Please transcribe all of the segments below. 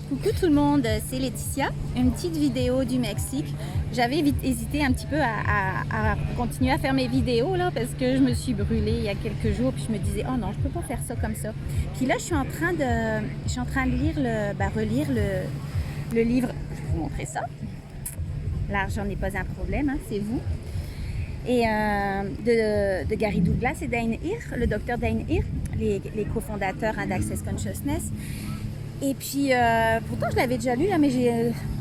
Coucou tout le monde, c'est Laetitia. Une petite vidéo du Mexique. J'avais hésité un petit peu à continuer à faire mes vidéos là parce que je me suis brûlée il y a quelques jours puis je me disais oh non, je peux pas faire ça comme ça. Puis là, je suis en train de lire relire le livre. Je vais vous montrer ça. L'argent n'est pas un problème, hein, c'est vous. Et de Gary Douglas et Dain Heer, le docteur Dain Heer, les cofondateurs d'Access Consciousness. Et puis, pourtant, je l'avais déjà lu, là, mais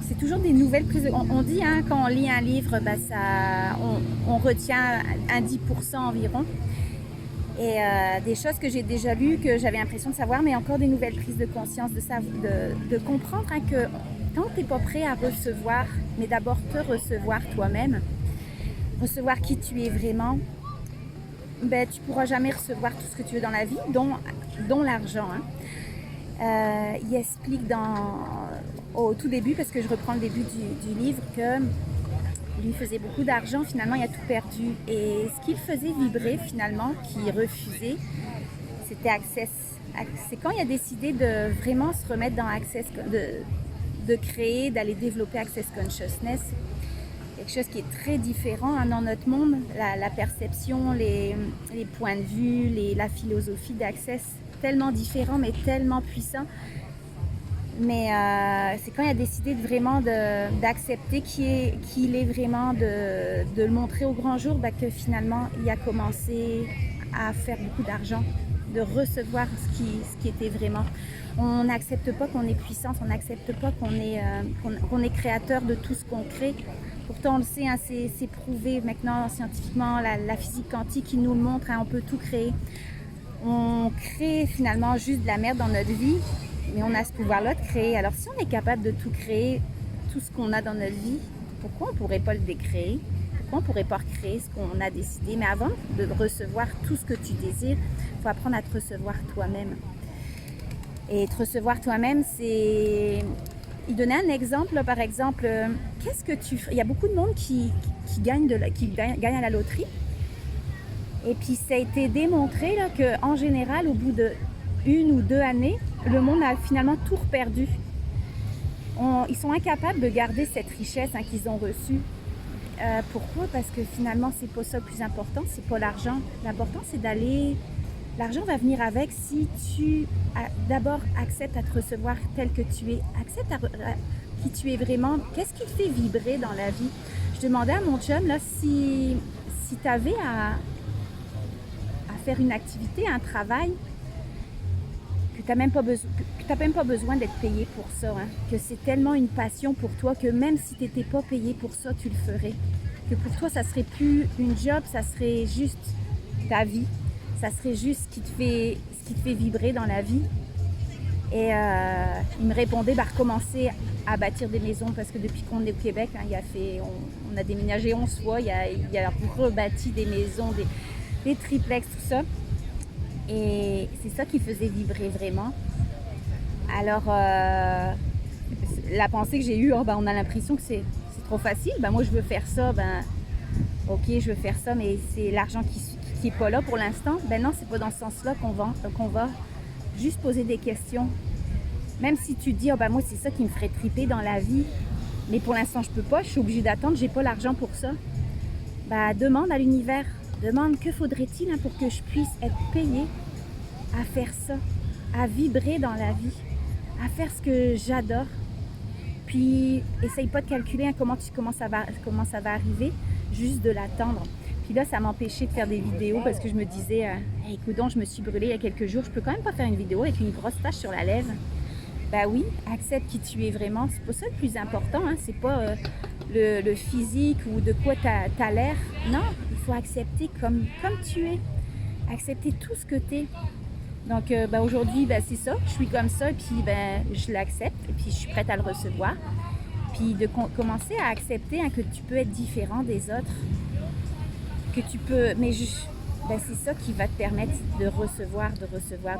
c'est toujours des nouvelles prises. On dit, hein, quand on lit un livre, on retient un 10% environ. Et des choses que j'ai déjà lues, que j'avais l'impression de savoir, mais encore des nouvelles prises de conscience, de comprendre hein, que tant que tu n'es pas prêt à recevoir, mais d'abord te recevoir toi-même, recevoir qui tu es vraiment, tu ne pourras jamais recevoir tout ce que tu veux dans la vie, dont l'argent. Hein. Il explique au tout début, parce que je reprends le début du livre, que lui faisait beaucoup d'argent, finalement il a tout perdu. Et ce qu'il faisait vibrer finalement, qu'il refusait, c'était Access. C'est quand il a décidé de vraiment se remettre dans Access, de créer, d'aller développer Access Consciousness. Quelque chose qui est très différent hein, dans notre monde, la perception, les points de vue, la philosophie d'Access, tellement différent mais tellement puissant. Mais c'est quand il a décidé d'accepter qu'il est vraiment, de le montrer au grand jour, que finalement il a commencé à faire beaucoup d'argent, de recevoir ce qui était vraiment. On n'accepte pas qu'on est puissance, on n'accepte pas qu'on est créateur de tout ce qu'on crée. Pourtant on le sait, hein, c'est prouvé maintenant scientifiquement, la physique quantique qui nous le montre, hein, on peut tout créer. On crée finalement juste de la merde dans notre vie, mais on a ce pouvoir-là de créer. Alors si on est capable de tout créer, tout ce qu'on a dans notre vie, pourquoi on ne pourrait pas le décréer? Pourquoi on ne pourrait pas recréer ce qu'on a décidé? Mais avant de recevoir tout ce que tu désires, il faut apprendre à te recevoir toi-même. Et te recevoir toi-même, c'est... Il donnait un exemple, par exemple, qu'est-ce que tu ferais? Il y a beaucoup de monde qui gagne à la loterie. Et puis ça a été démontré qu'en général, au bout de 1 ou 2 années, le monde a finalement tout perdu. Ils sont incapables de garder cette richesse hein, qu'ils ont reçue. Pourquoi? Parce que finalement, c'est pas ça le plus important, c'est pas l'argent. L'important, c'est d'aller... L'argent va venir avec si tu d'abord acceptes à te recevoir tel que tu es. Accepte qui tu es vraiment. Qu'est-ce qui te fait vibrer dans la vie? Je demandais à mon chum là, si tu avais à faire une activité, un travail, que tu n'as même pas besoin d'être payé pour ça, hein, que c'est tellement une passion pour toi que même si tu n'étais pas payé pour ça, tu le ferais. Que pour toi, ça serait plus une job, ça serait juste ta vie. Ça serait juste ce qui te fait vibrer dans la vie. Et il me répondait, recommencer à bâtir des maisons, parce que depuis qu'on est au Québec, hein, on a déménagé 11 fois, il a rebâti des maisons, des triplex, tout ça. Et c'est ça qui faisait vibrer vraiment. Alors, la pensée que j'ai eue, on a l'impression que c'est trop facile. Moi, je veux faire ça. Ok, je veux faire ça, mais c'est l'argent qui n'est pas là pour l'instant. Non, c'est pas dans ce sens-là qu'on va juste poser des questions. Même si tu dis, moi, c'est ça qui me ferait triper dans la vie, mais pour l'instant, je peux pas, je suis obligée d'attendre, j'ai pas l'argent pour ça. Demande à l'univers. Demande que faudrait-il hein, pour que je puisse être payée à faire ça, à vibrer dans la vie, à faire ce que j'adore. Puis, essaye pas de calculer hein, comment ça va arriver, juste de l'attendre. Puis là, ça m'empêchait de faire des vidéos parce que je me disais, écoute, je me suis brûlée il y a quelques jours, je peux quand même pas faire une vidéo avec une grosse tache sur la lèvre. Oui, accepte qui tu es vraiment, c'est pas ça le plus important, hein, c'est pas le physique ou de quoi tu as l'air. Non, il faut accepter comme tu es, accepter tout ce que tu es. Donc aujourd'hui, c'est ça, je suis comme ça, et puis je l'accepte, et puis je suis prête à le recevoir. Puis de commencer à accepter hein, que tu peux être différent des autres, que tu peux, mais c'est ça qui va te permettre de recevoir, de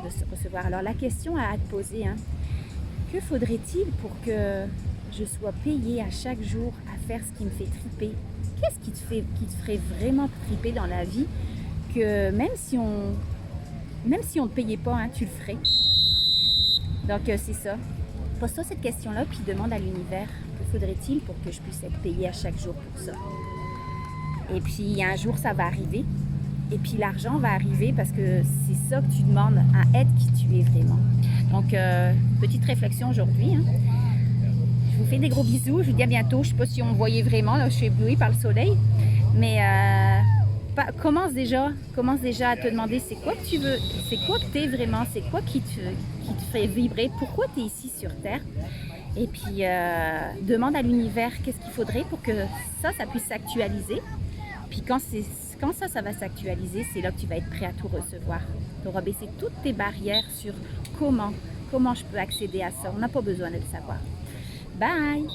se recevoir. Alors la question à te poser, hein, que faudrait-il pour que je sois payée à chaque jour à faire ce qui me fait triper? Qu'est-ce qui te ferait vraiment triper dans la vie, que même si on ne te payait pas, hein, tu le ferais? Donc c'est ça. Pose-toi cette question-là, puis demande à l'univers, que faudrait-il pour que je puisse être payée à chaque jour pour ça? Et puis un jour, ça va arriver. Et puis l'argent va arriver parce que c'est ça que tu demandes à être qui tu es vraiment. Donc, petite réflexion aujourd'hui. Hein. Je vous fais des gros bisous. Je vous dis à bientôt. Je ne sais pas si on me voyait vraiment. Là, je suis éblouie par le soleil. Mais commence déjà à te demander c'est quoi que tu veux, c'est quoi que tu es vraiment, c'est quoi qui te fait vibrer, pourquoi tu es ici sur Terre. Et puis, demande à l'univers qu'est-ce qu'il faudrait pour que ça puisse s'actualiser. Puis quand ça va s'actualiser, c'est là que tu vas être prêt à tout recevoir. Tu auras baissé toutes tes barrières sur comment je peux accéder à ça. On n'a pas besoin de le savoir. Bye!